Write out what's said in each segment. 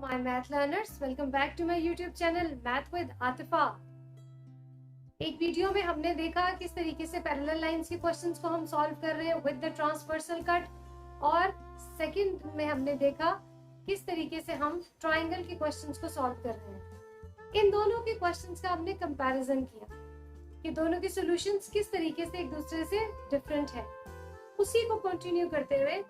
my math learners, welcome back to my YouTube channel Math with Atifa। एक video में हमने देखा किस तरीके से पैरेलल लाइंस के क्वेश्चंस को हम सॉल्व कर रहे हैं विद द ट्रांसवर्सल कट, और सेकंड में हमने देखा किस तरीके से हम ट्रायंगल के क्वेश्चंस को सॉल्व कर रहे हैं। इन दोनों के क्वेश्चंस का हमने कंपैरिजन किया कि दोनों के सॉल्यूशंस किस तरीके से एक दूसरे से डिफरेंट है। उसी को कंटिन्यू करते हुए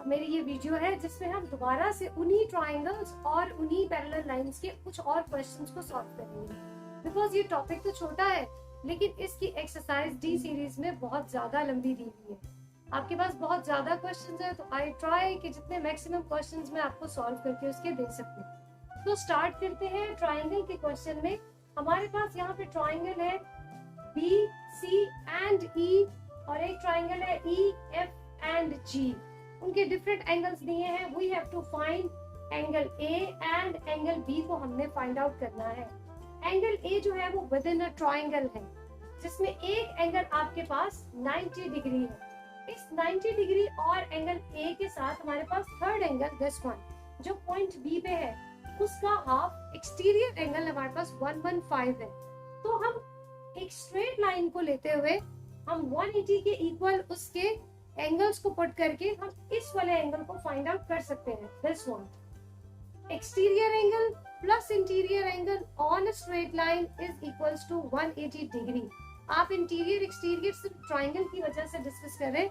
मेरी ये वीडियो है जिसमें हम दोबारा से उन्हीं ट्रायंगल्स और उन्हीं पैरेलल लाइंस के कुछ और क्वेश्चंस को सॉल्व करेंगे। बिकॉज ये टॉपिक तो छोटा है लेकिन इसकी एक्सरसाइज डी सीरीज में बहुत ज्यादा लंबी दी हुई है। आपके पास बहुत ज्यादा क्वेश्चंस है तो आई ट्राई कि जितने मैक्सिमम क्वेश्चंस मैं आपको सॉल्व करके उसके दे सकूं। तो स्टार्ट करते हैं ट्रायंगल के क्वेश्चन में। हमारे पास यहाँ पे ट्रायंगल है बी सी एंड ई और एक ट्रायंगल है ई एफ एंड जी। उनके डिफरेंट एंगल्स दिए हैं। We have to find angle A and angle B को हमने फाइंड आउट करना है। एंगल ए जो है वो विद इन अ ट्रायंगल है जिसमें एक एंगल आपके पास 90 डिग्री है। इस 90 डिग्री और एंगल ए के साथ हमारे पास थर्ड एंगल दिस वन जो पॉइंट बी पे है उसका हाफ एक्सटीरियर एंगल हमारे पास 115 है। तो हम एक स्ट्रेट लाइन को लेते हुए हम 180 के इक्वल उसके एंगल्स को पुट करके हम इस वाले एंगल को फाइंड आउट कर सकते हैं। This one exterior angle plus interior angle on a straight line is equals to 180 degree. आप इंटीरियर एक्सटीरियर सिर्फ ट्रायंगल की वजह से डिस्कस करें।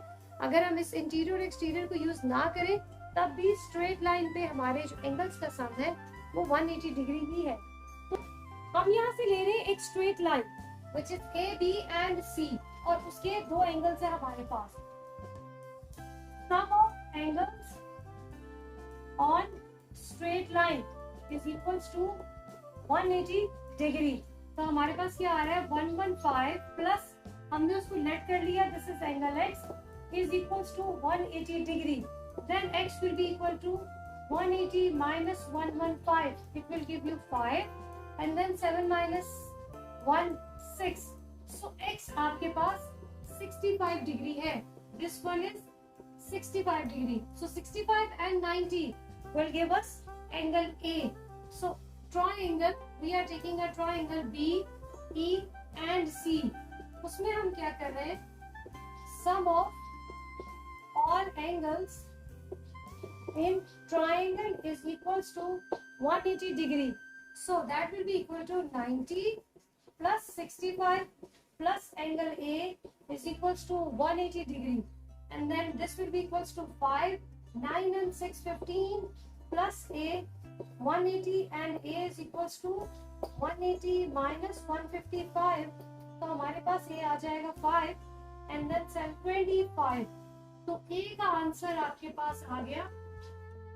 अगर हम इस इंटीरियर और एक्सटीरियर को यूज ना करें तब भी स्ट्रेट लाइन पे हमारे जो एंगल्स का सम है वो 180 डिग्री ही है। तो हम यहाँ से ले रहे हैं एक straight line which is A B and C और उसके दो एंगल्स है हमारे पास। Sum of angles on straight line is equals to 180 degree। तो हमारे पास क्या आ रहा है 115 प्लस हमने उसको लेट कर लिया this is angle x is equals to 180 degree। Then x will be equal to 180 minus 115, it will give you 5 and then 7 minus 1 6। So x आपके पास 65 degree है। This one is 65 degree. So 65 and 90 will give us angle A. So triangle, we are taking a triangle B, E and C. उसमें हम क्या कर रहे हैं? Sum of all angles in triangle is equals to 180 degree. So that will be equal to 90 plus 65 plus angle A is equals to 180 degree. And then this will be equals to 5, 9 and 6, 15 plus A 180 and A is equals to 180 minus 155। तो हमारे पास ये आ जाएगा 5 and then 25। तो A का answer आपके पास आ गया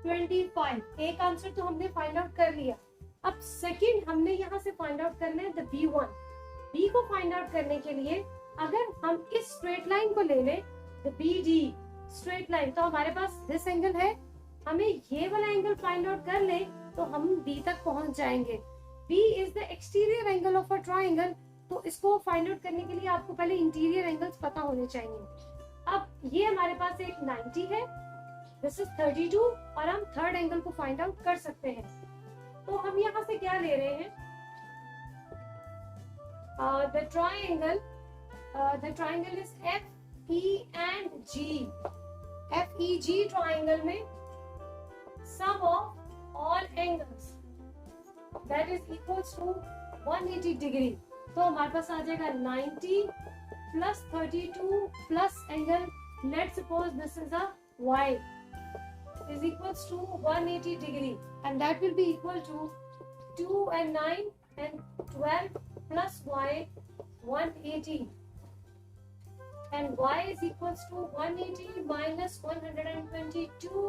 25। एक answer तो हमने फाइंड आउट कर लिया। अब सेकंड हमने यहाँ से फाइंड आउट करना है द B1। B को फाइंड आउट करने के लिए अगर हम इस स्ट्रेट लाइन को ले लें BD स्ट्रेट लाइन तो हमारे पास दिस एंगल है। हमें ये वाला एंगल फाइंड आउट कर ले तो हम B तक पहुंच जाएंगे। B is the exterior angle of a triangle. तो इसको फाइंड आउट करने के लिए आपको पहले इंटीरियर एंगल्स पता होने चाहिए। अब ये हमारे पास एक 90 है, दिस इज 32 और हम थर्ड एंगल को फाइंड आउट कर सकते हैं। तो हम यहाँ से क्या ले रहे हैं the triangle is F E and G। FEG triangle में sum of all angles that is equals to 180 degree। तो हमारे पास आ जाएगा 90 plus 32 plus angle let's suppose this is a Y is equals to 180 degree and that will be equal to 2 and 9 and 12 plus Y 180 and y is equals to 180 minus 122।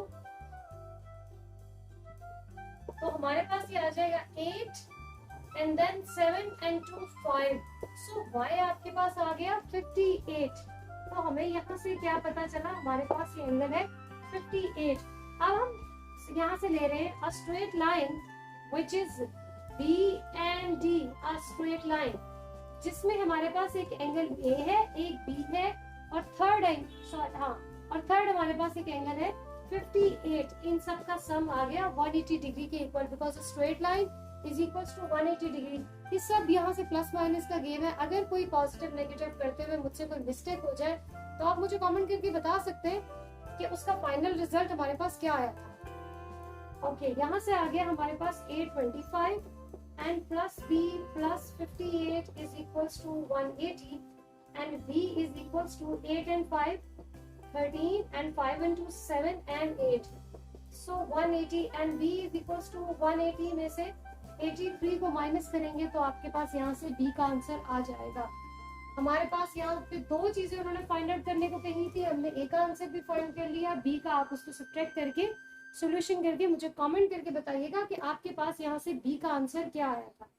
तो हमारे पास ये आ जाएगा 8 and then 7 and 2 5। So y आपके पास आ गया 58। तो हमें यहाँ से क्या पता चला हमारे पास ये एंगल है 58। अब हम यहाँ से ले रहे हैं a straight line which is B and D, a straight line जिसमें हमारे पास एक एंगल A है, एक B है और थर्ड हमारे पास एक एंगल है 58 इन सब का सम आ गया 180 डिग्री के equal, because straight line is equal to 180 degree. ये सब यहाँ से प्लस माइनस का गेम है। अगर कोई पॉजिटिव नेगेटिव करते हुए मुझसे कोई मिस्टेक हो जाए तो आप मुझे कमेंट करके बता सकते हैं कि उसका फाइनल रिजल्ट हमारे पास क्या आया था। ओके, यहाँ से आ गया हमारे पास 825 and plus b plus 58 is equals to 180 and b is equals to 8 and 5 13 and 5 and 2 7 and 8, so 180 and b is equals to 180 में से 83 को माइनस करेंगे तो आपके पास यहाँ से b का आंसर आ जाएगा। हमारे पास यहाँ पे दो चीजें उन्होंने फाइंड आउट करने को कही थी, हमने a का आंसर भी फाइंड कर लिया, b का आप उसको सब्ट्रैक्ट करके सॉल्यूशन करके मुझे कमेंट करके बताइएगा कि आपके पास यहाँ से b का आंसर क्या आया था।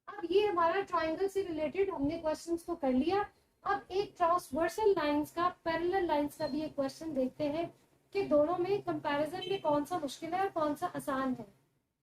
अब ये हमारा ट्राइंगल से रिलेटेड हमने क्वेश्चंस को कर लिया। अब एक ट्रांसवर्सल लाइंस का, पैरेलल लाइंस का भी एक क्वेश्चन देखते हैं कि दोनों में कंपैरिजन में कौन सा मुश्किल है और कौन सा आसान है।